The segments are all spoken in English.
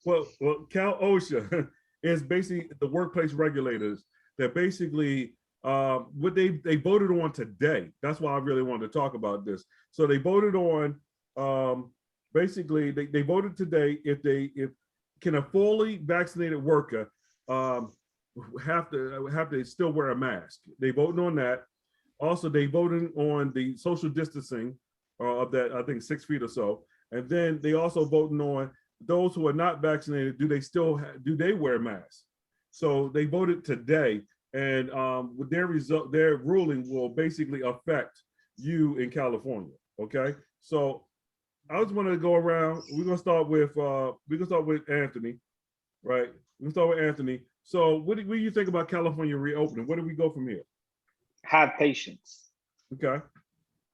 Well, Cal OSHA is basically the workplace regulators that basically what they voted on today. That's why I really wanted to talk about this. So they voted on basically they voted today if can a fully vaccinated worker have to still wear a mask. They voted on that. Also, they voted on the social distancing of that, I think 6 feet or so. And then they also voted on those who are not vaccinated. Do they wear masks? So they voted today, and with their result, their ruling will basically affect you in California. Okay, so I just wanted to go around. We're gonna start with Anthony, right? We're gonna start with Anthony. So what do you think about California reopening? Where do we go from here? Have patience. Okay.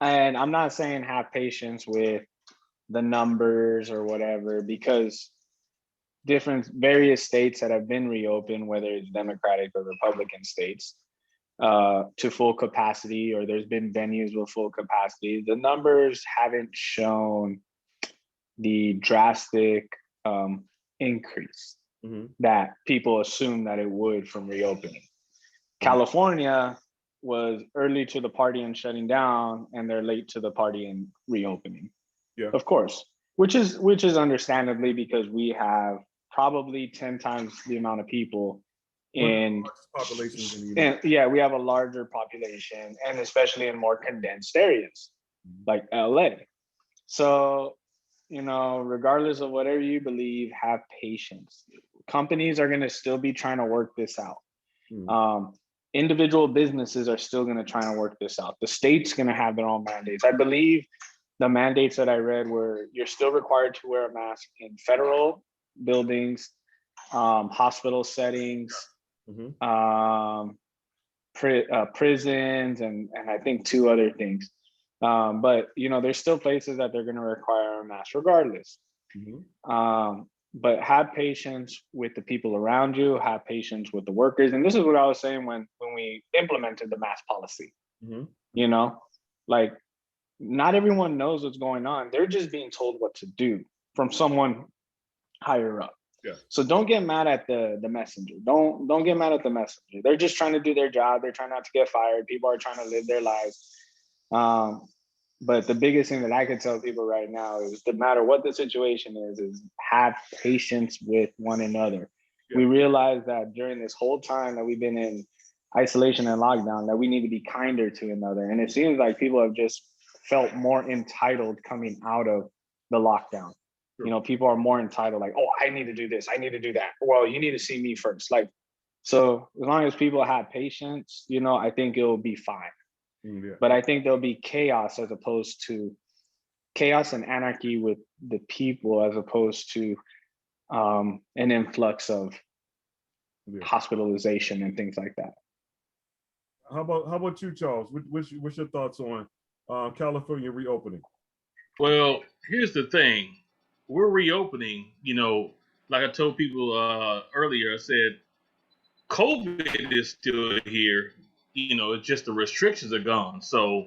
And I'm not saying have patience with the numbers or whatever, because various states that have been reopened, whether it's Democratic or Republican states, to full capacity, or there's been venues with full capacity, the numbers haven't shown the drastic increase that people assume that it would from reopening. California was early to the party and shutting down, and they're late to the party and reopening. Yeah, of course, which is understandably, because we have probably 10 times the amount of people in populations in the and yeah, we have a larger population, and especially in more condensed areas like LA. So, regardless of whatever you believe, have patience. Companies are going to still be trying to work this out. Individual businesses are still going to try and work this out. The state's going to have their own mandates. I believe the mandates that I read were you're still required to wear a mask in federal buildings, hospital settings, prisons, and I think 2 other things. But there's still places that they're going to require a mask regardless. But have patience with the people around you, have patience with the workers. And this is what I was saying when we implemented the mask policy. Like, not everyone knows what's going on. They're just being told what to do from someone higher up. Yeah. So don't get mad at the messenger. Don't get mad at the messenger. They're just trying to do their job. They're trying not to get fired. People are trying to live their lives. But the biggest thing that I could tell people right now is, no matter what the situation is have patience with one another. Yeah. We realize that during this whole time that we've been in isolation and lockdown, that we need to be kinder to another. And it seems like people have just felt more entitled coming out of the lockdown. Sure. People are more entitled, like, oh, I need to do this, I need to do that. Well, you need to see me first. Like, so as long as people have patience, I think it'll be fine. Yeah. But I think there'll be chaos as opposed to chaos and anarchy with the people, as opposed to an influx of hospitalization and things like that. How about you, Charles? What's your thoughts on California reopening? Well, here's the thing. We're reopening, like I told people earlier, I said, COVID is still here. It's just the restrictions are gone. So,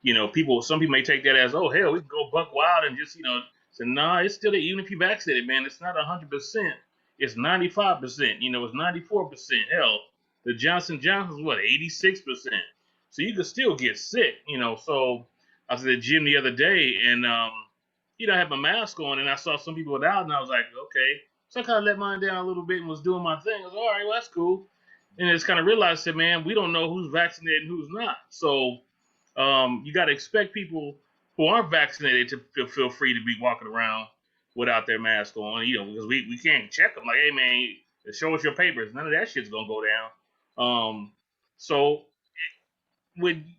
some people may take that as, oh, hell, we can go buck wild and just, say, nah, it's still there. Even if you vaccinated, man, it's not 100%. It's 95%. It's 94%. Hell, the Johnson Johnson's what, 86%. So you could still get sick, So I was at the gym the other day, and I had my mask on, and I saw some people without, and I was like, okay. So I kind of let mine down a little bit and was doing my thing. I was like, all right, well, that's cool. And I just kind of realized that, man, we don't know who's vaccinated and who's not. So you got to expect people who aren't vaccinated to feel free to be walking around without their mask on, because we can't check them. Like, hey, man, show us your papers. None of that shit's going to go down.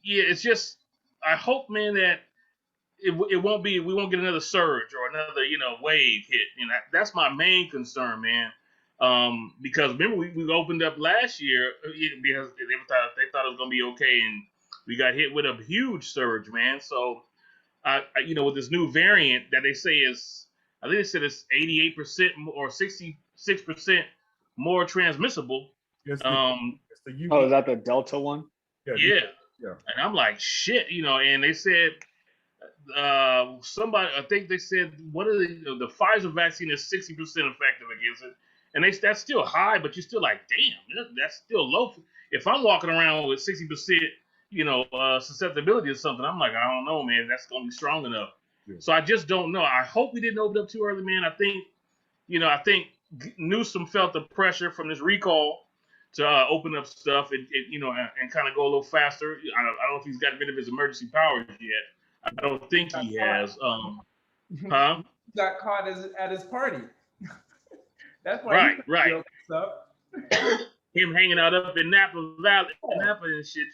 It's just, I hope, man, that we won't get another surge or another, wave hit. That's my main concern, man. Because remember we opened up last year because they thought it was gonna be okay, and we got hit with a huge surge, man. So, with this new variant that they say is, I think they said it's 88% or 66% more transmissible. It's the is that the Delta one? Yeah. And I'm like, shit, and they said somebody, I think they said what are the Pfizer vaccine is 60% effective against it, and that's still high, but you're still like, damn, that's still low. If I'm walking around with 60%, susceptibility or something, I'm like, I don't know, man, that's gonna be strong enough. Yeah. So I just don't know. I hope we didn't open up too early, man. I think Newsom felt the pressure from this recall to open up stuff and kind of go a little faster. I don't know if he's got rid of his emergency powers yet. I don't think he has. Huh? Got caught at his party. That's why Right, he right. stuff. Him hanging out up in Napa Valley, Napa and shit.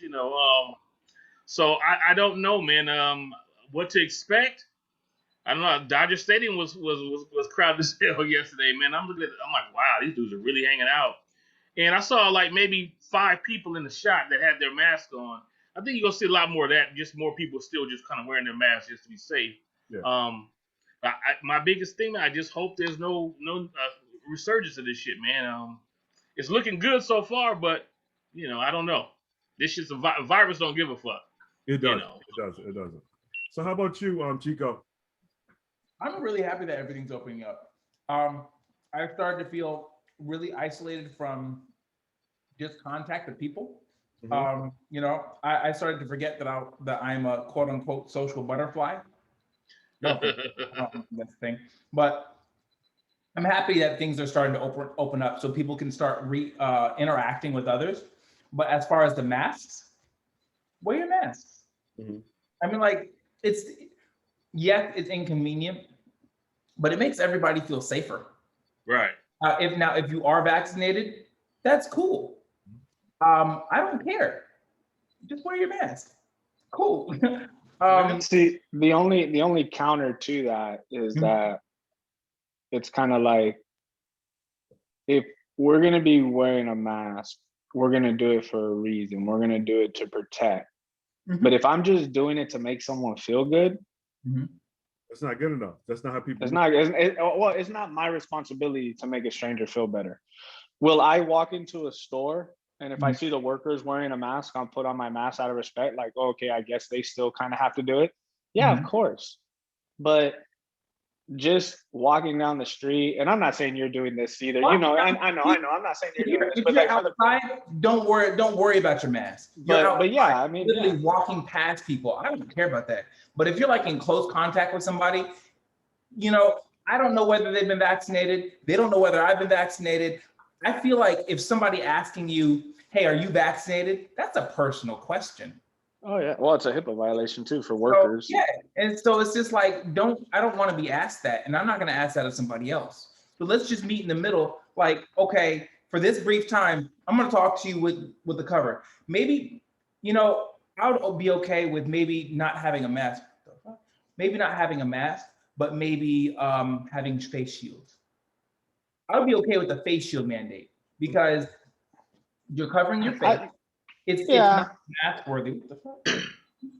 So I don't know, man. What to expect? I don't know. Dodger Stadium was crowded as hell yesterday, man. I'm looking at it, I'm like, wow, these dudes are really hanging out. And I saw like maybe 5 people in the shot that had their mask on. I think you're gonna see a lot more of that. Just more people still just kind of wearing their masks just to be safe. Yeah. My biggest thing, I just hope there's no resurgence of this shit, man. It's looking good so far, but I don't know. This shit's a virus. Don't give a fuck. It does. It doesn't. So how about you, Chico? I'm really happy that everything's opening up. I started to feel really isolated from just contact with people. Mm-hmm. I started to forget that I'm a quote unquote social butterfly. That's the thing. But I'm happy that things are starting to open up so people can start interacting with others. But as far as the masks, wear your masks. Mm-hmm. I mean, like, it's inconvenient, but it makes everybody feel safer. Right. If you are vaccinated, that's cool. I don't care. Just wear your mask. Cool. See, the only counter to that is that it's kind of like, if we're gonna be wearing a mask, we're gonna do it for a reason. We're gonna do it to protect. But if I'm just doing it to make someone feel good, that's not good enough. That's not how people. It's not my responsibility to make a stranger feel better. Will I walk into a store and if I see the workers wearing a mask, I'll put on my mask out of respect? Like, okay, I guess they still kind of have to do it. Yeah, of course. But just walking down the street, and I'm not saying you're doing this either. I know. I'm not saying you're doing this. But like, outside, don't worry about your mask. But yeah, I mean, literally walking past people, I don't care about that. But if you're like in close contact with somebody, I don't know whether they've been vaccinated. They don't know whether I've been vaccinated. I feel like if somebody asking you, "Hey, are you vaccinated?" That's a personal question. Oh yeah, well, it's a HIPAA violation too for workers. So, yeah, and so it's just like, I don't want to be asked that, and I'm not going to ask that of somebody else. So let's just meet in the middle. Like, okay, for this brief time, I'm going to talk to you with the cover. Maybe, I would be okay with maybe not having a mask. Maybe not having a mask, but maybe having face shields. I would be okay with the face shield mandate because you're covering your face. It's not mask worthy. What the fuck?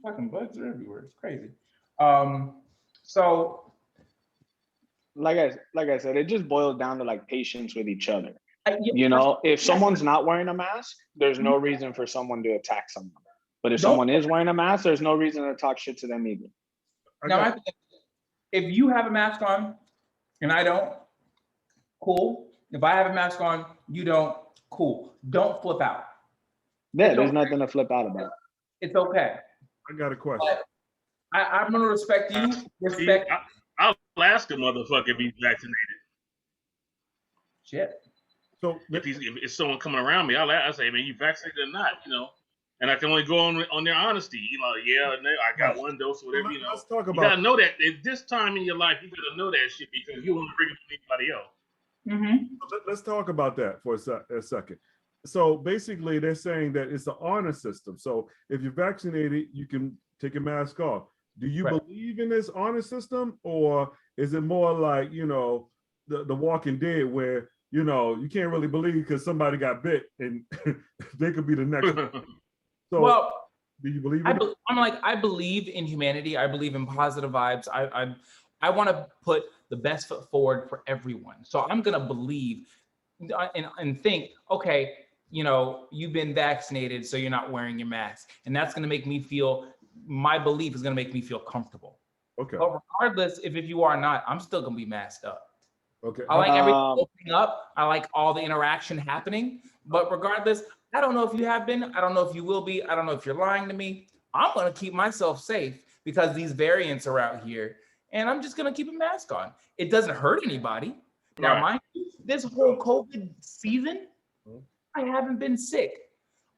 Fucking bugs are everywhere. It's crazy. So like I said, it just boils down to like patience with each other. If someone's not wearing a mask, there's no reason for someone to attack someone. But if someone is wearing a mask, there's no reason to talk shit to them either. Now, if you have a mask on and I don't, cool. If I have a mask on, you don't, cool. Don't flip out. Yeah, there's nothing to flip out about. It's okay. I got a question. I'm gonna respect you. I'll ask a motherfucker if he's vaccinated. Shit. So if someone coming around me, I'll say, man, you vaccinated or not? And I can only go on their honesty. Yeah, I got one dose or whatever. Let's talk about. You gotta know that at this time in your life, you gotta know that shit because you want to bring it to anybody else. Let's talk about that for a second. So basically, they're saying that it's an honor system. So if you're vaccinated, you can take your mask off. Do you believe in this honor system, or is it more like the Walking Dead, where you can't really believe because somebody got bit and they could be the next one? So, do you believe in it? I believe in humanity. I believe in positive vibes. I want to put the best foot forward for everyone. So I'm gonna believe and think, okay, you've been vaccinated, so you're not wearing your mask. And that's going to make me feel, my belief is going to make me feel comfortable. Okay. But regardless, if you are not, I'm still gonna be masked up. Okay. I like everything opening up. I like all the interaction happening. But regardless, I don't know if you have been. I don't know if you will be. I don't know if you're lying to me. I'm gonna keep myself safe because these variants are out here, and I'm just gonna keep a mask on. It doesn't hurt anybody. Now, Right. mind you, this whole COVID season, I haven't been sick.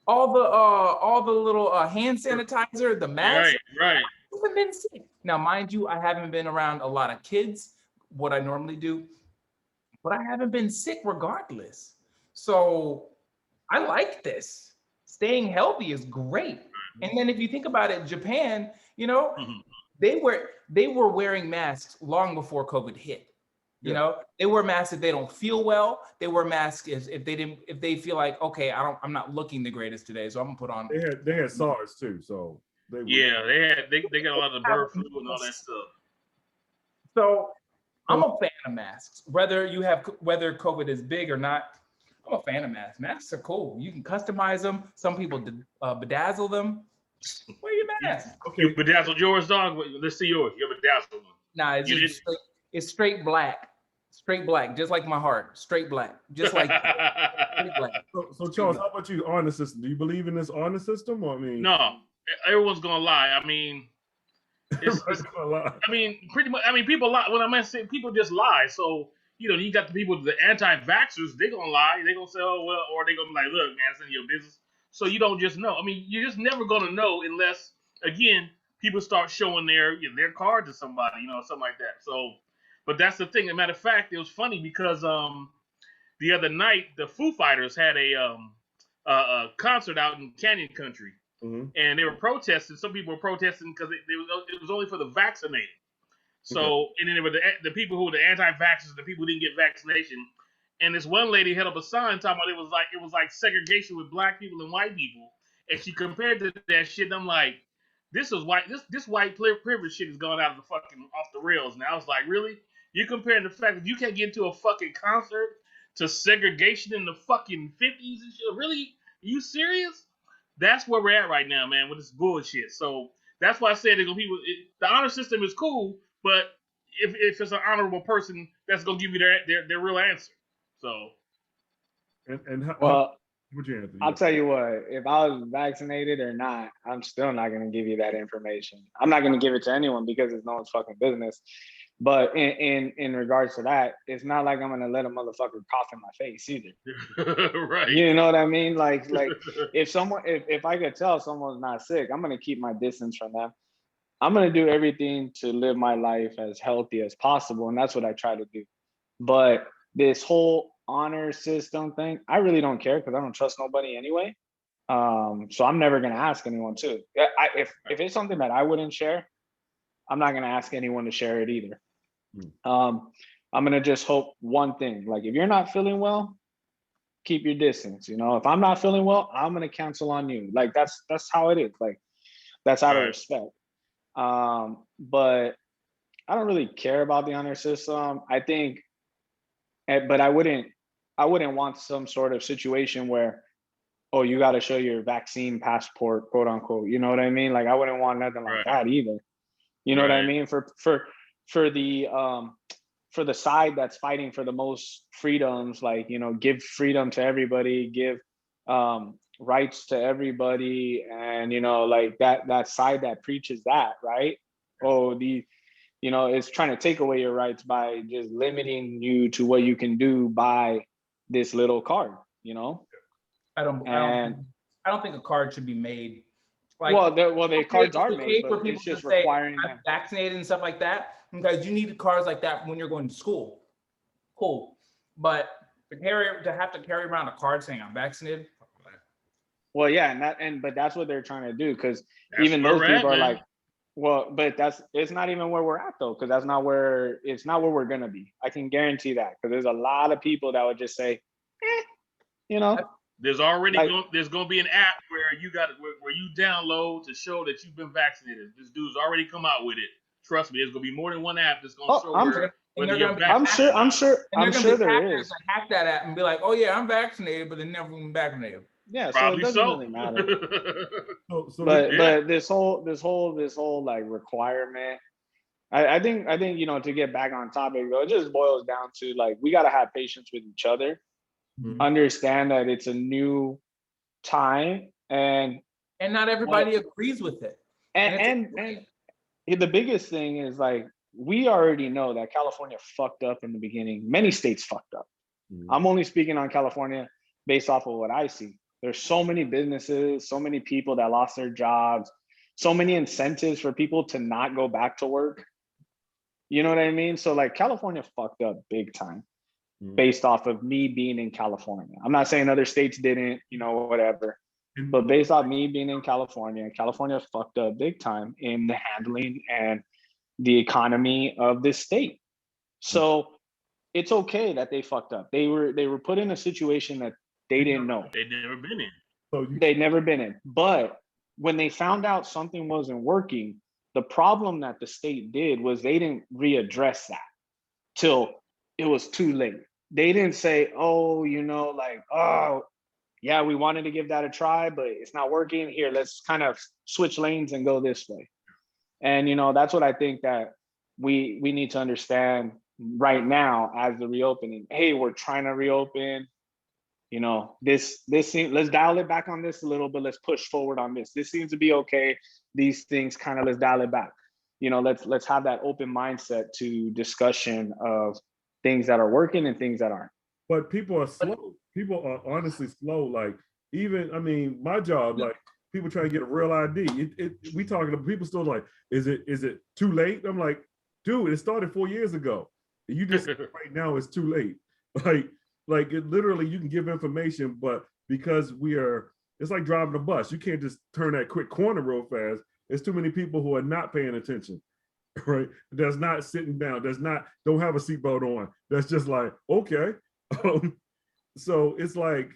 All the little hand sanitizer, the mask, Right. I haven't been sick. Now, mind you, I haven't been around a lot of kids, what I normally do, but I haven't been sick regardless. So I like this. Staying healthy is great. And then if you think about it, Japan, you know, Mhm. they were wearing masks long before COVID hit. You know, they wear masks if they don't feel well. They wear masks if they feel like, okay, I'm not looking the greatest today, so I'm gonna put on. They had SARS too, so they they got a lot of the bird flu and all that stuff. So I'm a fan of masks. Whether COVID is big or not, I'm a fan of masks. Masks are cool. You can customize them. Some people bedazzle them. Wear your mask. Okay. You bedazzled yours, dog? Let's see yours. You bedazzled one. Nah, it's straight black. Straight black, just like my heart. Straight black, just like straight black. So Charles, how about you? Honor system? Do you believe in this honor system? Or I mean, No, everyone's gonna lie. I mean, pretty much. I mean, people lie. When I say people just lie. So you got the people, the anti-vaxxers. They're gonna lie. They're gonna say, oh well, or they're gonna be like, look, man, it's none of your business. So you don't just know. I mean, you're just never gonna know unless, again, people start showing their card to somebody, something like that. So, but that's the thing. As a matter of fact, it was funny because the other night the Foo Fighters had a concert out in Canyon Country, and they were protesting. Some people were protesting because it was only for the vaccinated. So, and then there were the people who were the anti-vaxxers, the people who didn't get vaccination. And this one lady held up a sign talking about it was like segregation with black people and white people, and she compared to that shit. And I'm like, this white privilege shit has gone out of the fucking off the rails. Now I was like, really? You're comparing the fact that you can't get into a fucking concert to segregation in the fucking 50s and shit? Really? Are you serious? That's where we're at right now, man, with this bullshit. So that's why I said the honor system is cool, but if it's an honorable person, that's gonna give you their real answer. So, what'd you answer? I'll tell you what, if I was vaccinated or not, I'm still not going to give you that information. I'm not going to give it to anyone because it's no one's fucking business. But in regards to that, it's not like I'm going to let a motherfucker cough in my face either. Right. You know what I mean? Like if I could tell someone's not sick, I'm going to keep my distance from them. I'm going to do everything to live my life as healthy as possible. And that's what I try to do. But this whole honor system thing, I really don't care because I don't trust nobody anyway. So I'm never going to ask anyone to. If it's something that I wouldn't share, I'm not going to ask anyone to share it either. I'm going to just hope one thing. Like, if you're not feeling well, keep your distance. If I'm not feeling well, I'm going to cancel on you. Like, that's how it is. Like, that's out of respect. But I don't really care about the honor system. I think, but I wouldn't want some sort of situation where, oh, you got to show your vaccine passport, quote unquote. You know what I mean? Like, I wouldn't want nothing like that either. You know what I mean? For the side that's fighting for the most freedoms, like, give freedom to everybody, give rights to everybody, and like that side that preaches that, right? Oh, it's trying to take away your rights by just limiting you to what you can do by this little card, I don't think a card should be made. Like, the cards are made, but for it's people just to say requiring I'm vaccinated and stuff like that, because you need cards like that when you're going to school. Cool, but to have to carry around a card saying I'm vaccinated. Well, yeah, but that's what they're trying to do, because even those people are like, well, but it's not even where we're at though, because it's not where we're gonna be. I can guarantee that, because there's a lot of people that would just say, There's already there's gonna be an app where you download to show that you've been vaccinated. This dude's already come out with it. Trust me, there's gonna be more than one app that's gonna show whether you're vaccinated. I'm sure there is. Hack that app and be like, oh yeah, I'm vaccinated, but they never been vaccinated. Yeah, probably so it doesn't really matter. But this whole like requirement, I think to get back on topic though, it just boils down to like we gotta have patience with each other, understand that it's a new time, and not everybody agrees with it. And the biggest thing is like we already know that California fucked up in the beginning. Many states fucked up. I'm only speaking on California based off of what I see. There's so many businesses, so many people that lost their jobs, so many incentives for people to not go back to work. You know what I mean? So like California fucked up big time based off of me being in California. I'm not saying other states didn't, whatever. But based off me being in California, California fucked up big time in the handling and the economy of this state. So it's okay that they fucked up. They were put in a situation that they didn't know. They'd never been in. They'd never been in. But when they found out something wasn't working, the problem that the state did was they didn't readdress that till it was too late. They didn't say, oh, yeah, we wanted to give that a try, but it's not working. Here, let's kind of switch lanes and go this way. And, that's what I think that we need to understand right now as the reopening. Hey, we're trying to reopen. This seems, let's dial it back on this a little bit. Let's push forward on this. This seems to be okay. These things kind of, let's dial it back. Let's have that open mindset to discussion of things that are working and things that aren't. But people are slow. People are honestly slow. Like even, my job, like people trying to get a real ID. We talking to people still like, is it too late? I'm like, dude, it started 4 years ago. You just right now it's too late. Like it literally you can give information, but because it's like driving a bus. You can't just turn that quick corner real fast. There's too many people who are not paying attention. Right? That's not sitting down. Don't have a seatbelt on. That's just like, okay. So it's like,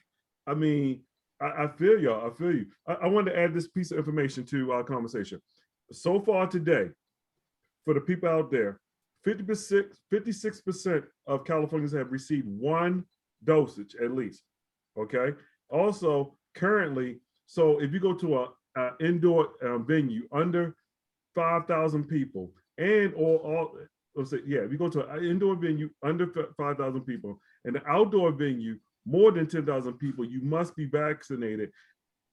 I feel y'all. I feel you. I wanted to add this piece of information to our conversation. So far today, for the people out there, 56% of Californians have received one dosage at least. Okay. Also, currently, so if you go to a indoor venue under 5,000 people, if you go to an indoor venue under 5,000 people and an outdoor venue more than 10,000 people, you must be vaccinated,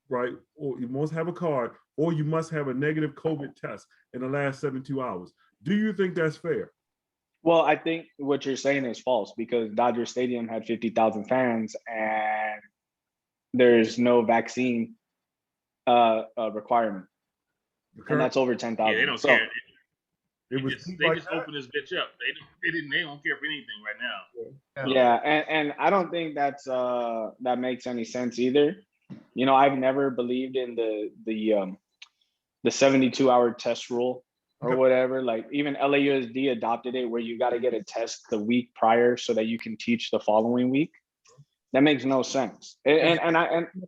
right? Or you must have a card, or you must have a negative COVID test in the last 72 hours. Do you think that's fair? Well, I think what you're saying is false because Dodger Stadium had 50,000 fans and there's no vaccine requirement. And that's over 10,000. Yeah, they don't care. They just open this bitch up. They don't care for anything right now. Yeah, and I don't think that makes any sense either. I've never believed in the 72-hour test rule or whatever. Like even LAUSD adopted it where you got to get a test the week prior so that you can teach the following week. That makes no sense. And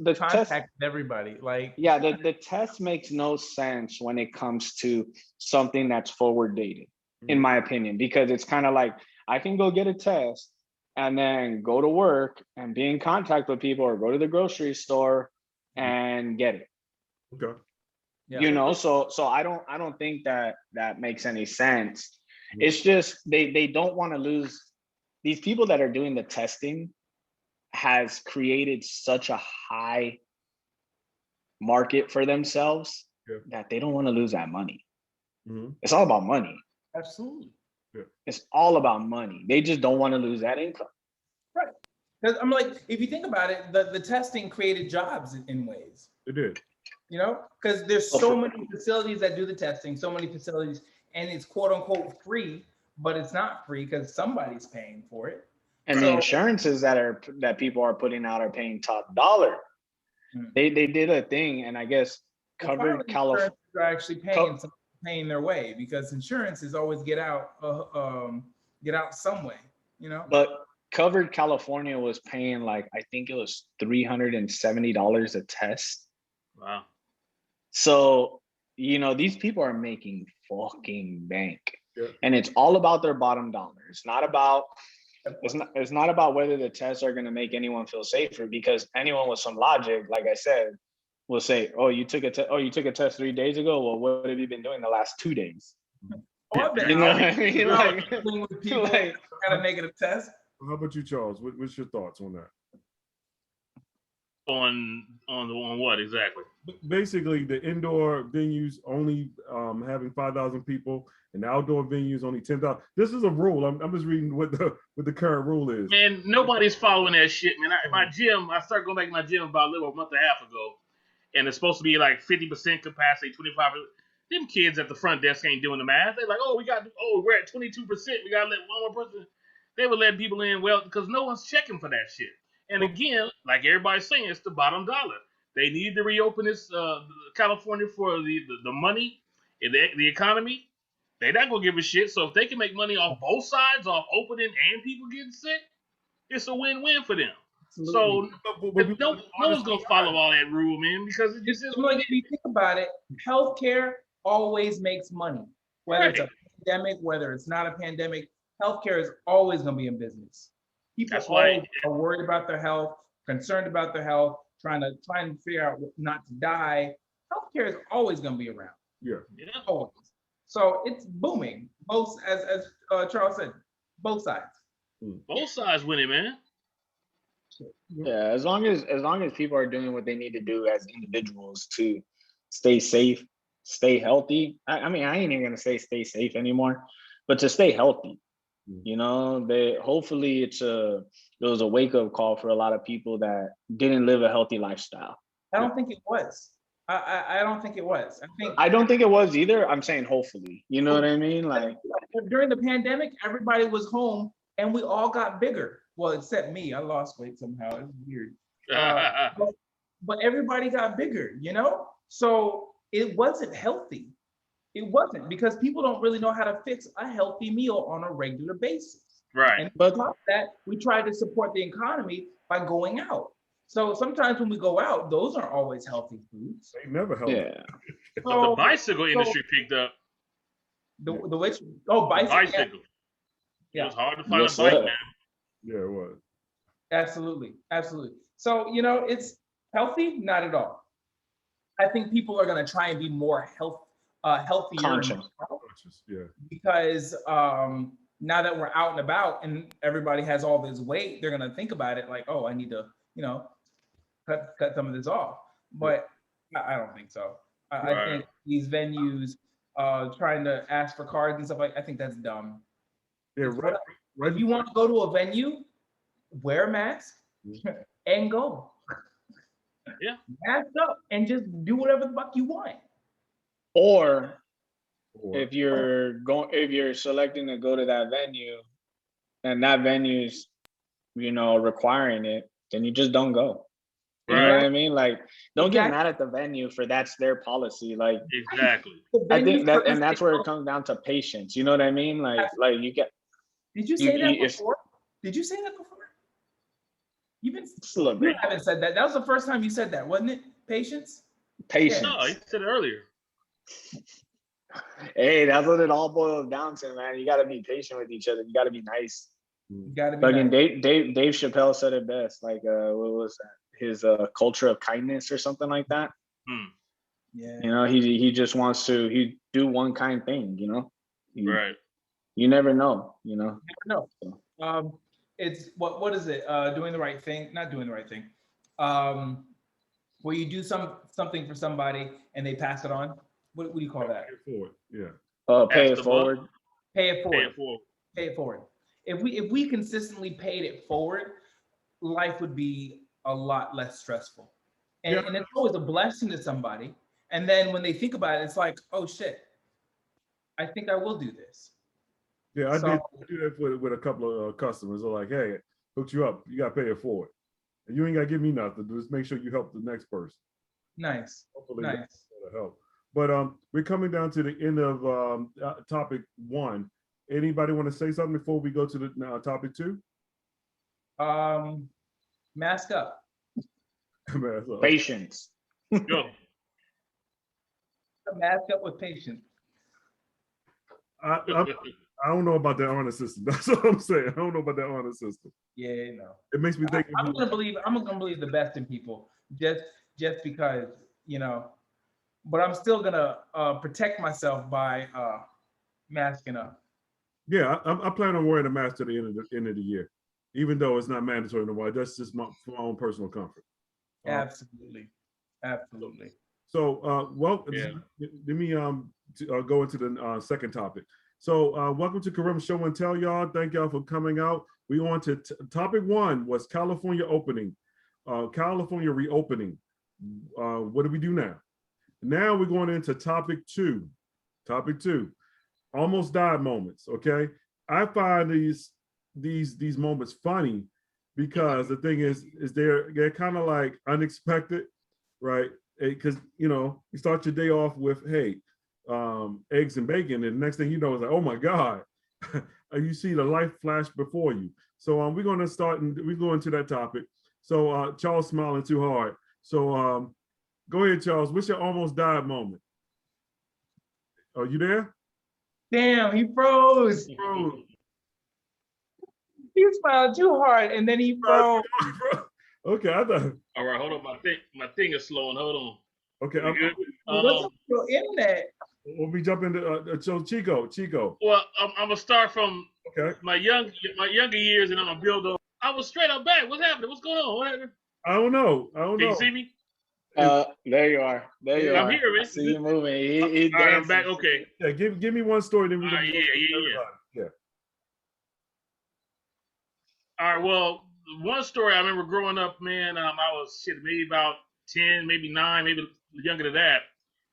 the contact test, everybody. Like the test makes no sense when it comes to something that's forward dated, in my opinion, because it's kind of like I can go get a test and then go to work and be in contact with people or go to the grocery store and get it. Okay. Yeah. So I don't think that makes any sense. It's just they don't want to lose. These people that are doing the testing has created such a high market for themselves that they don't want to lose that money. It's all about money. Absolutely. It's all about money. They just don't want to lose that income. Right. Because I'm like, if you think about it, the testing created jobs in ways. It did. Because there's so many facilities that do the testing, so many facilities, and it's quote unquote free, but it's not free because somebody's paying for it. And the insurances that people are putting out are paying top dollar. They did a thing, and I guess covered California are actually paying their way because insurance is always get out some way, But covered California was paying like I think it was $370 a test. Wow. So these people are making fucking bank, and it's all about their bottom dollar. It's not about whether the tests are going to make anyone feel safer, because anyone with some logic, like I said, will say, oh, you took a test 3 days ago. Well, what have you been doing the last 2 days? Oh, I've been You know out. what I mean? Like, Dealing with people like, got a negative test. How about you, Charles? What's your thoughts on that? On what exactly? Basically, the indoor venues only having 5,000 people, and the outdoor venues only 10,000. This is a rule. I'm just reading what the current rule is. Man, nobody's following that shit, man. My gym, I started going back to my gym about a month and a half ago, and it's supposed to be like 50% capacity, 25%. Them kids at the front desk ain't doing the math. They're like, we're at 22%. We gotta let one more person. They were letting people in, well, because no one's checking for that shit. And again, like everybody's saying, it's the bottom dollar. They need to reopen this California for the money and the economy. They're not gonna give a shit. So if they can make money off both sides, off opening and people getting sick, it's a win-win for them. Absolutely. So no one's gonna follow all that rule, man, because it just is what Like, if you think about it, healthcare always makes money. Whether it's a pandemic, whether it's not a pandemic, healthcare is always going to be in business. People always are worried about their health, concerned about their health, trying to figure out not to die. Healthcare is always going to be around. Yeah. Always. So it's booming. Both, as Charles said, both sides. Both sides winning, man. yeah, as long as people are doing what they need to do as individuals to stay safe, stay healthy. I mean, I ain't even gonna say stay safe anymore, but to stay healthy. You know, hopefully it was a wake-up call for a lot of people that didn't live a healthy lifestyle. I don't think it was. I don't think it was. I don't think it was either. I'm saying hopefully. You know what I mean? Like, during the pandemic, everybody was home and we all got bigger. Well, except me. I lost weight somehow. It's weird. But everybody got bigger, you know? So it wasn't healthy. It wasn't, because people don't really know how to fix a healthy meal on a regular basis. Right. And because of that, we try to support the economy by going out. So sometimes when we go out, those aren't always healthy foods. They never help. yeah. So the bicycle industry picked up. The which? Oh, bicycle. Yeah. It was hard to find Yes, a bike, sir. man. Yeah, it was. Absolutely. Absolutely. So, you know, it's healthy? Not at all. I think people are going to try and be more healthier. Conscious. Yeah. Because now that we're out and about and everybody has all this weight, they're going to think about it like, oh, I need to, you know, cut some of this off. But I don't think so. I think these venues trying to ask for cards and stuff, I think that's dumb. Yeah, right. If you want to go to a venue, wear a mask and go. Yeah. Mask up and just do whatever the fuck you want. Or if you're selecting to go to that venue and that venue's, you know, requiring it, then you just don't go. You know what I mean? Like, don't get mad at the venue for that's their policy. Like, exactly. I think that's where it comes down to patience. You know what I mean? Like you get. Did you say that before? Did you say that before? You haven't said that. That was the first time you said that, wasn't it? Patience? Patience. No, you said it earlier. Hey, that's what it all boils down to, man. You got to be patient with each other. You got to be nice. You got to be nice. Dave Chappelle said it best. Like, what was that? His culture of kindness or something like that. Yeah. You know, he just wants to do one kind thing. You know. Right. You never know. You know. No. It's what is it? Doing the right thing, not doing the right thing. Where you do something for somebody and they pass it on. What do you call that? Pay it forward. Yeah. Pay it forward. Pay it forward. Pay it forward. If we consistently paid it forward, life would be a lot less stressful. And it's always a blessing to somebody. And then when they think about it, it's like, oh shit, I think I will do this. Yeah, I did that with a couple of customers. They're like, hey, hooked you up. You got to pay it forward. And you ain't got to give me nothing. Just make sure you help the next person. Nice. Hopefully that'll help. But we're coming down to the end of topic 1. Anybody want to say something before we go to the topic 2? Mask up. Patience. Go. Mask up with patience. I don't know about that honor system. That's what I'm saying. I don't know about that honor system. Yeah, no. It makes me think. I'm gonna believe the best in people, just because, you know. But I'm still gonna protect myself by masking up. Yeah, I plan on wearing a mask to the end of the year, even though it's not mandatory no more. That's just for my own personal comfort. Absolutely. Absolutely. So, well, Yeah. let me go into the second topic. So, welcome to Karima Show and Tell, y'all. Thank y'all for coming out. We on to topic one was California opening, California reopening. What do we do now? Now we're going into topic two. Topic two, almost died moments. Okay, I find these moments funny because the thing is they're kind of like unexpected, right? Because you start your day off with eggs and bacon, and the next thing you know is like, oh my god, you see the life flash before you. So we're going to start and we go into that topic. So Charles smiling too hard. So go ahead, Charles. What's your almost died moment? Are you there? Damn, he froze. Bro. He smiled too hard and then he froze. Okay, I thought. All right, hold on. My thing is slowing. Hold on. Okay, You good? What's up with your internet? we'll be jumping to so Chico. Well, I'm gonna start from Okay. my younger years, and I'm gonna build up. I was straight up back. What's happening? What's going on? What happened? I don't know. Can you see me? There you are. There you are. I'm here, man. I see you moving. He's All right, I'm dancing. back. Okay. Yeah, give me one story, then we can. Yeah. All right. Well, one story I remember growing up, man. I was maybe about 10, maybe 9, maybe younger than that.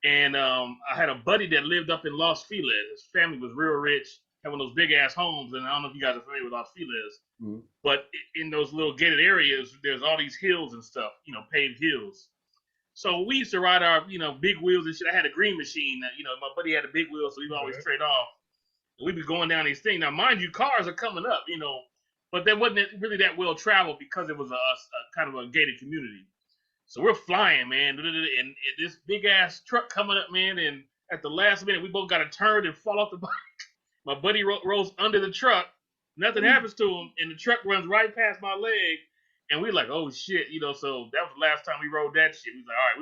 And I had a buddy that lived up in Los Feliz. His family was real rich, had one of those big ass homes. And I don't know if you guys are familiar with Los Feliz, but in those little gated areas, there's all these hills and stuff, paved hills. So we used to ride our, big wheels and shit. I had a green machine. My buddy had a big wheel, so he would always trade off. We'd be going down these things. Now, mind you, cars are coming up, but that wasn't really that well traveled because it was a kind of a gated community. So we're flying, man, and this big ass truck coming up, man. And at the last minute, we both got to turn and fall off the bike. My buddy rolls under the truck. Nothing happens to him, and the truck runs right past my leg. And we're like, oh shit, So that was the last time we rode that shit. We was like, all right,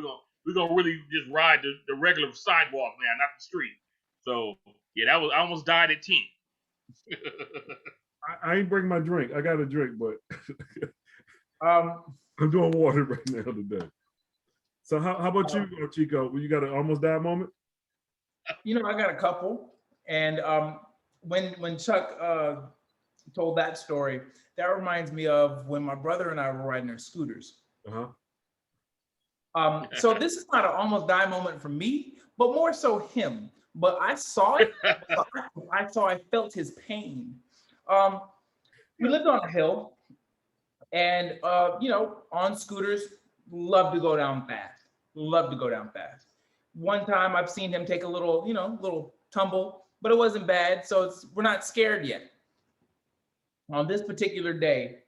we're gonna really just ride the regular sidewalk, man, not the street. So yeah, I almost died at 10. I ain't bring my drink. I got a drink, but I'm doing water right now today. So how about you, Chico? You got an almost died moment? I got a couple. And when Chuck told that story, that reminds me of when my brother and I were riding our scooters. So this is not an almost die moment for me, but more so him. But I saw it. I felt his pain. We lived on a hill, and on scooters, love to go down fast. One time I've seen him take a little tumble, but it wasn't bad. So we're not scared yet. On this particular day,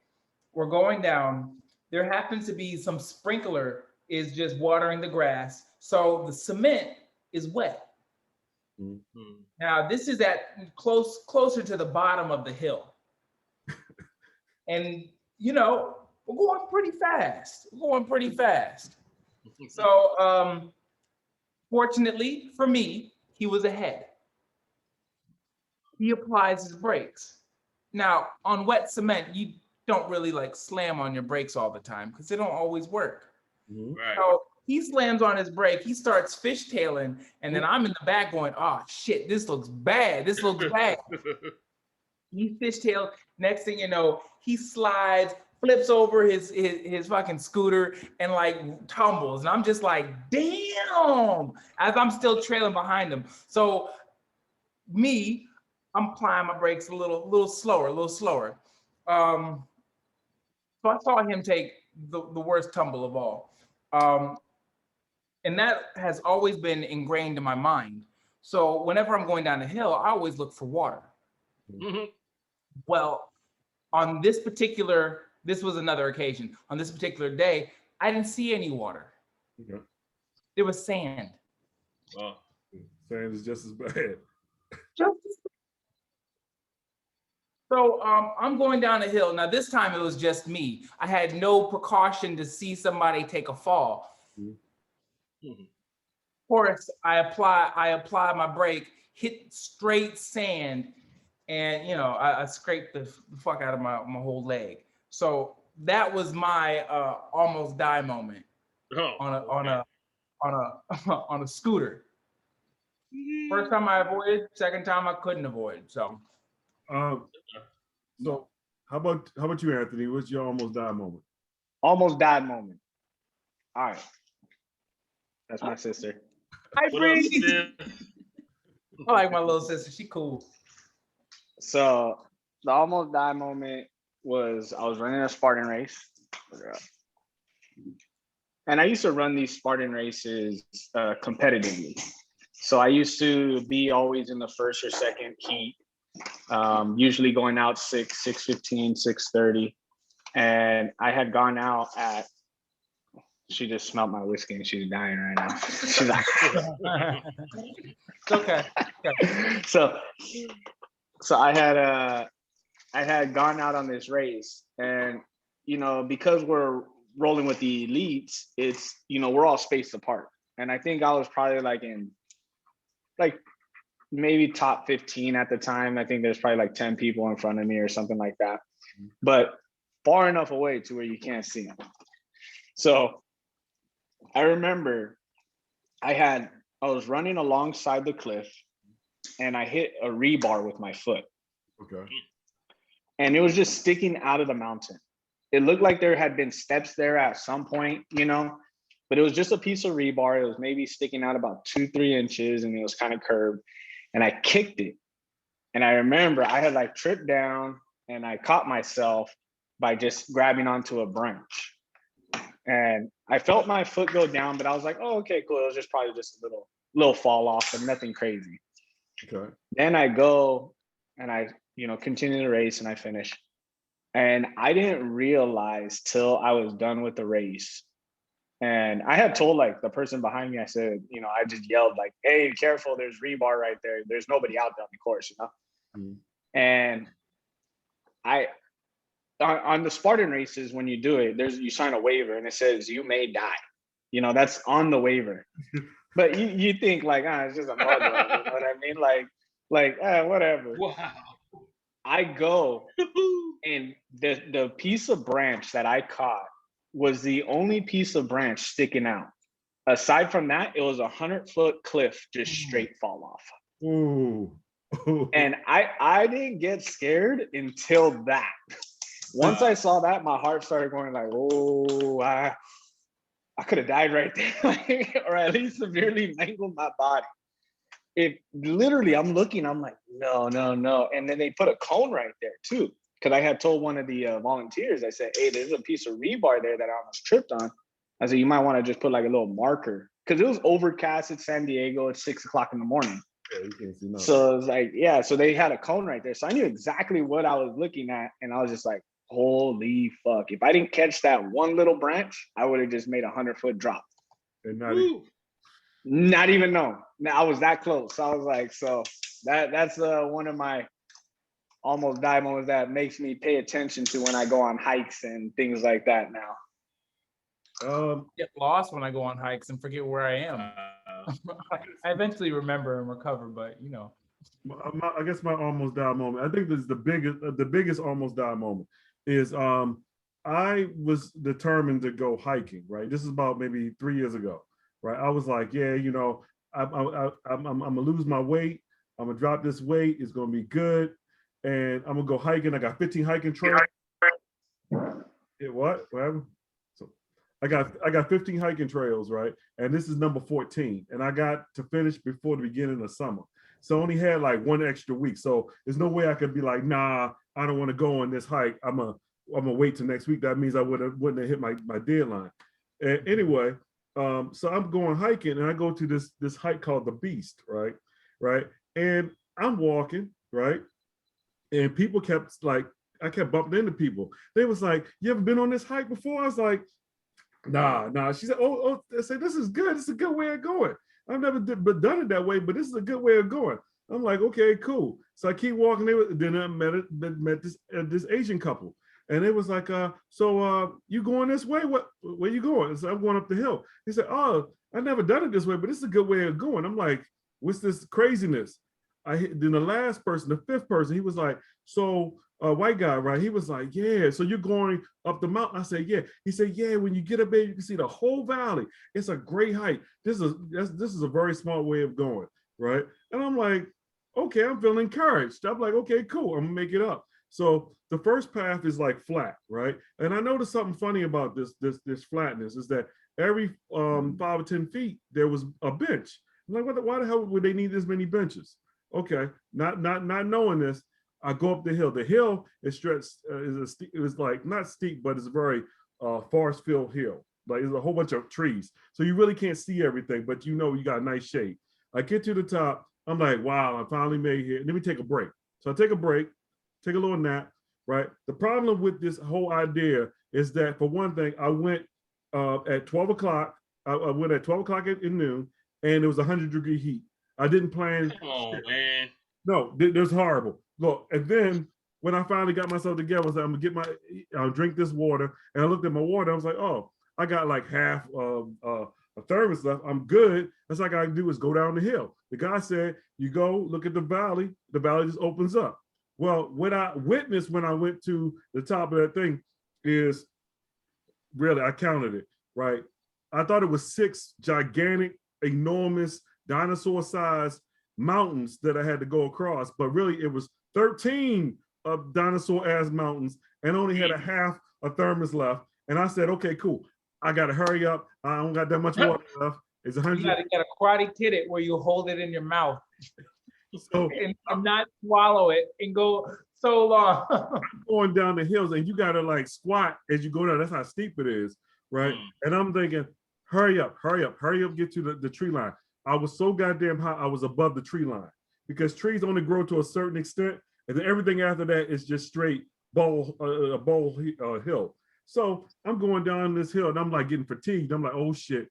we're going down. There happens to be some sprinkler is just watering the grass. So the cement is wet. Mm-hmm. Now this is at closer to the bottom of the hill. And we're going pretty fast. So fortunately for me, he was ahead. He applies his brakes. Now, on wet cement, you don't really slam on your brakes all the time because they don't always work. Right. So he slams on his brake, he starts fishtailing, and then I'm in the back going, oh shit, this looks bad. He fishtailed. Next thing you know, he slides, flips over his fucking scooter and tumbles. And I'm just like, damn, as I'm still trailing behind him. So I'm applying my brakes a little slower. So I saw him take the worst tumble of all. And that has always been ingrained in my mind. So whenever I'm going down the hill, I always look for water. Mm-hmm. Well, on this was another occasion. On this particular day, I didn't see any water. Okay. There was sand. Oh. Sand is just as bad. So I'm going down the hill. Now this time it was just me. I had no precaution to see somebody take a fall. Mm-hmm. Of course, I apply my brake. hit straight sand, and I scraped the fuck out of my whole leg. So that was my almost die moment on a scooter. First time I avoided, second time I couldn't avoid. So so how about you, Anthony? What's your almost die moment? Almost died moment. All right. That's my sister. Hi, What up, Bree. sis? I like my little sister. She cool. So the almost die moment was I was running a Spartan race. And I used to run these Spartan races competitively. So I used to be always in the first or second heat, usually going out 6:15, 6:30. And I had gone out at, she just smelled my whiskey and she's dying right now. She's like, It's okay. so I had gone out on this race, and because we're rolling with the elites, it's we're all spaced apart. And I think I was probably in maybe top 15 at the time. I think there's probably 10 people in front of me or something like that, but far enough away to where you can't see them. So I remember I was running alongside the cliff and I hit a rebar with my foot. Okay. And it was just sticking out of the mountain. It looked like there had been steps there at some point, but it was just a piece of rebar. It was maybe sticking out about 2-3 inches and it was kind of curved. And I kicked it. And I remember I had tripped down and I caught myself by just grabbing onto a branch. And I felt my foot go down, but I was like, oh, okay, cool. It was just probably just a little fall off, but nothing crazy. Okay. Then I go and I, continue the race and I finish. And I didn't realize till I was done with the race. And I had told the person behind me, I said, I just yelled hey, careful, there's rebar right there. There's nobody out there on the course, Mm-hmm. And on the Spartan races, when you do it, you sign a waiver and it says you may die. That's on the waiver. But you think it's just a mud run, you know what I mean? Whatever. Wow. I go and the piece of branch that I caught was the only piece of branch sticking out. Aside from that, it was 100-foot cliff, just straight fall off. Ooh. And I didn't get scared until that. Once I saw that, my heart started going oh, I could have died right there, or at least severely mangled my body. It literally, I'm looking, I'm like, no. And then they put a cone right there too. Because I had told one of the volunteers, I said, hey, there's a piece of rebar there that I almost tripped on. I said, you might want to just put a little marker. Because it was overcast at San Diego at 6 o'clock in the morning. Yeah, you can't see nothing. So it was so they had a cone right there. So I knew exactly what I was looking at. And I was just like, holy fuck. If I didn't catch that one little branch, I would have just made 100-foot drop. And not even know. I was that close. So I was like, so that's one of my almost die moments that makes me pay attention to when I go on hikes and things like that now. Get lost when I go on hikes and forget where I am. I eventually remember and recover, but I guess my almost die moment, I think this is the biggest almost die moment is I was determined to go hiking, right? This is about maybe 3 years ago, right? I was like, yeah, I'm gonna lose my weight. I'm gonna drop this weight. It's gonna be good. And I'm gonna go hiking. I got 15 hiking trails. Yeah, what? Whatever. So I got 15 hiking trails, right? And this is number 14. And I got to finish before the beginning of summer. So I only had one extra week. So there's no way I could be like, nah, I don't want to go on this hike. I'm gonna wait till next week. That means I wouldn't have hit my deadline. And anyway, so I'm going hiking and I go to this hike called the Beast, right? And I'm walking, right? And people kept I kept bumping into people. They was like, you ever been on this hike before? I was like, nah. She said, oh, I said, this is good. It's a good way of going. I've never done it that way, but this is a good way of going. I'm like, okay, cool. So I keep walking. Then I met this Asian couple. And it was like, so you going this way? Where you going? So I'm going up the hill. He said, oh, I've never done it this way, but this is a good way of going. I'm like, what's this craziness? then the last person, the fifth person, he was like, so white guy, right? He was like, yeah, so you're going up the mountain. I said, yeah. He said, yeah, when you get up there, you can see the whole valley. It's a great height. This is a very smart way of going, right? And I'm like, okay, I'm feeling encouraged. I'm like, okay, cool, I'm gonna make it up. So the first path is like flat, right? And I noticed something funny about this flatness is that every 5 or 10 feet there was a bench. I'm like, why the hell would they need this many benches? Okay, not knowing this, I go up the hill. The hill is stretched, it was like not steep, but it's a very forest filled hill. Like there's a whole bunch of trees, so you really can't see everything, but you know you got a nice shade. I get to the top. I'm like, wow, I finally made it here. Let me take a break. So I take a break, take a little nap, right? The problem with this whole idea is that, for one thing, I went at 12 o'clock. I went at 12 o'clock at noon, and it was 100-degree heat. I didn't plan. Come on, man. No, this horrible. Look, and then when I finally got myself together, I was like, I'm gonna get drink this water. And I looked at my water. I was like, oh, I got like half a thermos left. I'm good. That's all I gotta do is go down the hill. The guy said, you go look at the valley just opens up. Well, what I witnessed when I went to the top of that thing is, really, I counted it, right? I thought it was 6 gigantic, enormous, dinosaur-sized mountains that I had to go across, but really it was 13 of dinosaur-ass mountains and only had a half a thermos left. And I said, okay, cool. I gotta hurry up. I don't got that much water left. It's 100. You gotta get a Karate Kid it where you hold it in your mouth so and not swallow it and go so long. I'm going down the hills and you gotta like squat as you go down. That's how steep it is, right? And I'm thinking, hurry up, get to the tree line. I was so goddamn high, I was above the tree line because trees only grow to a certain extent, and then everything after that is just straight bowl hill. So I'm going down this hill and I'm like getting fatigued. I'm like, oh shit,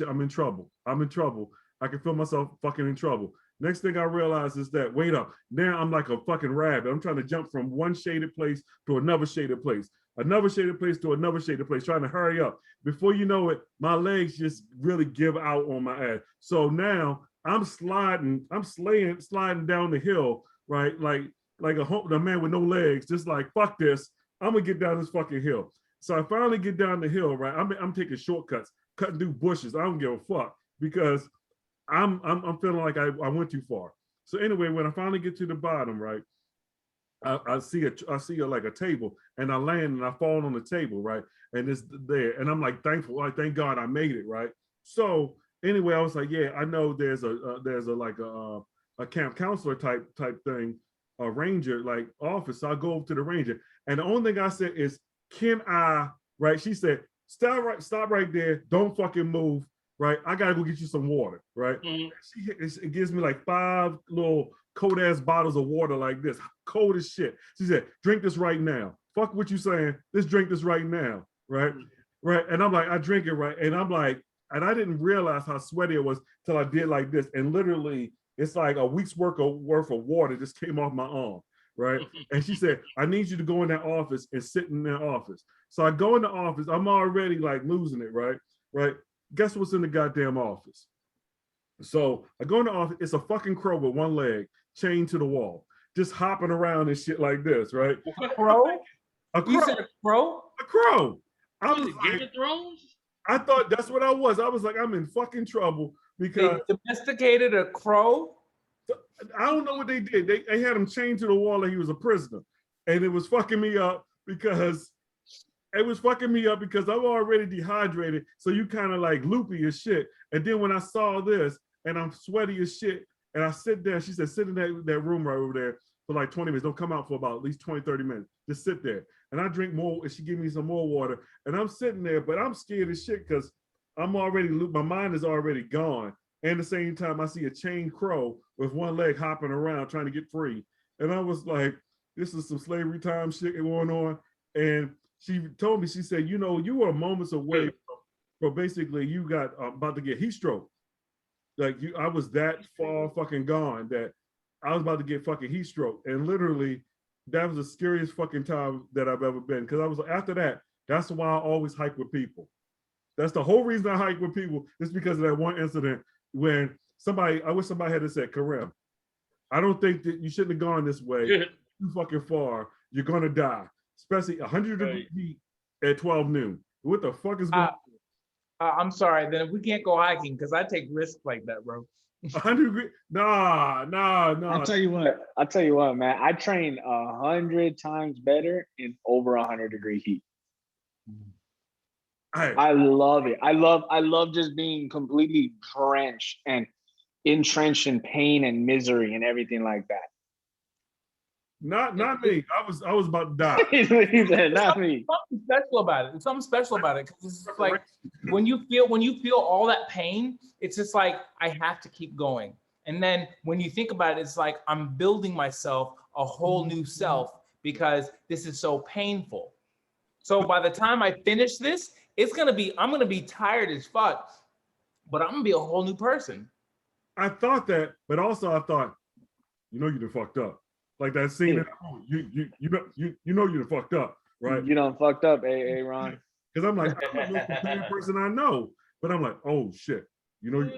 I'm in trouble. I can feel myself fucking in trouble. Next thing I realize is that, wait up, now I'm like a fucking rabbit. I'm trying to jump from one shaded place to another shaded place, another shaded place to another shaded place, trying to hurry up. Before you know it, my legs just really give out on my ass. So now I'm sliding down the hill, right? Like a man with no legs, just like, fuck this, I'm gonna get down this fucking hill. So I finally get down the hill, right? I'm taking shortcuts, cutting through bushes. I don't give a fuck because I'm feeling like I went too far. So anyway, when I finally get to the bottom, right, I see like a table, and I land and I fall on the table, right, and it's there, and I'm like thankful, like thank God I made it, right. So anyway, I was like, yeah, I know there's a camp counselor type thing, a ranger like office. So I go over to the ranger, and the only thing I said is, can I, right? She said, stop right there, don't fucking move. Right, I gotta go get you some water, right? It gives me like 5 little cold ass bottles of water like this, cold as shit. She said, drink this right now. Fuck what you saying, let's drink this right now, right? Right, and I'm like, I drink it, right? And I'm like, and I didn't realize how sweaty it was till I did like this. And literally, it's like a week's worth of water just came off my arm, right? And she said, I need you to go in that office and sit in that office. So I go in the office, I'm already like losing it, right? Right. Guess what's in the goddamn office? So I go in the office, it's a fucking crow with one leg chained to the wall, just hopping around and shit like this, right? A crow? A crow. You said a crow? A crow. I Was was it like, Game of Thrones? I thought that's what I was. I was like, I'm in fucking trouble because they domesticated a crow. I don't know what they did. They had him chained to the wall like he was a prisoner, and it was fucking me up because I'm already dehydrated. So you kind of like loopy as shit. And then when I saw this and I'm sweaty as shit and I sit there, she said, sit in that room right over there for like 20 minutes. Don't come out for about at least 20, 30 minutes. Just sit there. And I drink more and she gave me some more water. And I'm sitting there, but I'm scared as shit because I'm already looped. My mind is already gone. And at the same time, I see a chained crow with one leg hopping around trying to get free. And I was like, this is some slavery time shit going on. And she told me, she said, you know, you were moments away from basically you got about to get heat stroke. Like I was that far fucking gone that I was about to get fucking heat stroke. And literally, that was the scariest fucking time that I've ever been. Because I was after that, that's why I always hike with people. That's the whole reason I hike with people, is because of that one incident when I wish somebody had said, Karim, I don't think that you shouldn't have gone this way too fucking far. You're gonna die, especially 100 degree heat at 12 noon. What the fuck is going on? I'm sorry, then we can't go hiking because I take risks like that, bro. 100 degree? Nah. I'll tell you what, man. I train 100 times better in over 100 degree heat. I love it. I love just being completely drenched and entrenched in pain and misery and everything like that. Not me. I was about to die. He said, not me. Something special about it. There's something special about it because it's like when you feel all that pain, it's just like I have to keep going. And then when you think about it, it's like I'm building myself a whole new self because this is so painful. So by the time I finish this, I'm gonna be tired as fuck, but I'm gonna be a whole new person. I thought that, but also I thought, you done fucked up. Like that scene, you know you done fucked up, right? You done fucked up, Ron. Because I'm like, I'm the most prepared person I know, but I'm like, oh shit, you done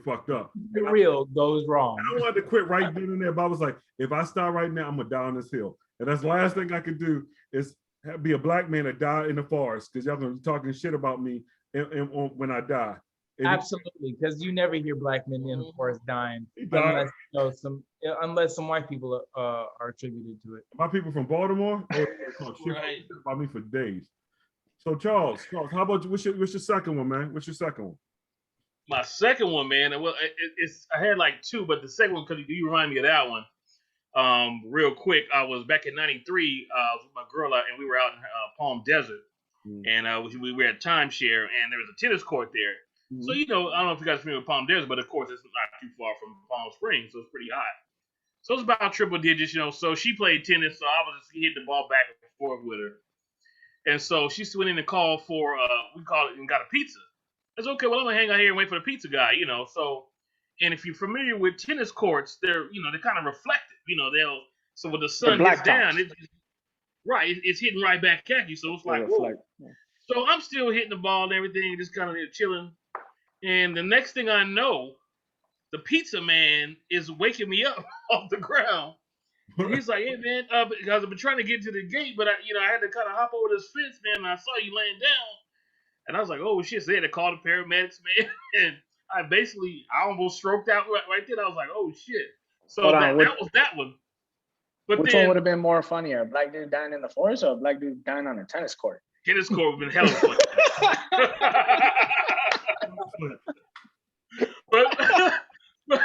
fucked up. The real goes wrong. I wanted to quit right then and there, but I was like, if I start right now, I'm gonna die on this hill, and that's the last thing I could do is be a black man that die in the forest because y'all gonna be talking shit about me when I die. And absolutely, because you never hear black men in the forest dying unless some white people are attributed to it. My people from Baltimore, shit about me for days. So Charles, how about you? What's your second one, man? What's your second one? My second one, man. Well, I had like two, but the second one, because you remind me of that one. Real quick, I was back in '93 with my girl, and we were out in Palm Desert, and we were at timeshare, and there was a tennis court there. So, I don't know if you guys are familiar with Palm Desert, but of course it's not too far from Palm Springs, so it's pretty hot. So it's about triple digits, so she played tennis, so I was just hitting the ball back and forth with her. And so she went in and called for, we called it, and got a pizza. I said, okay, well, I'm going to hang out here and wait for the pizza guy, So, and if you're familiar with tennis courts, they're kind of reflective, so when the sun gets down, it's hitting right back at you. So it's like, whoa. So I'm still hitting the ball and everything, just kind of chilling. And the next thing I know, the pizza man is waking me up off the ground. And he's like, hey, man, because I've been trying to get to the gate, but I had to kind of hop over this fence, man, and I saw you laying down. And I was like, oh, shit. So they had to call the paramedics, man. And I almost stroked out right then. I was like, oh, shit. So that was that one. But which one would have been more funnier? A black dude dying in the forest or a black dude dying on a tennis court? Tennis court would have been hella funny. but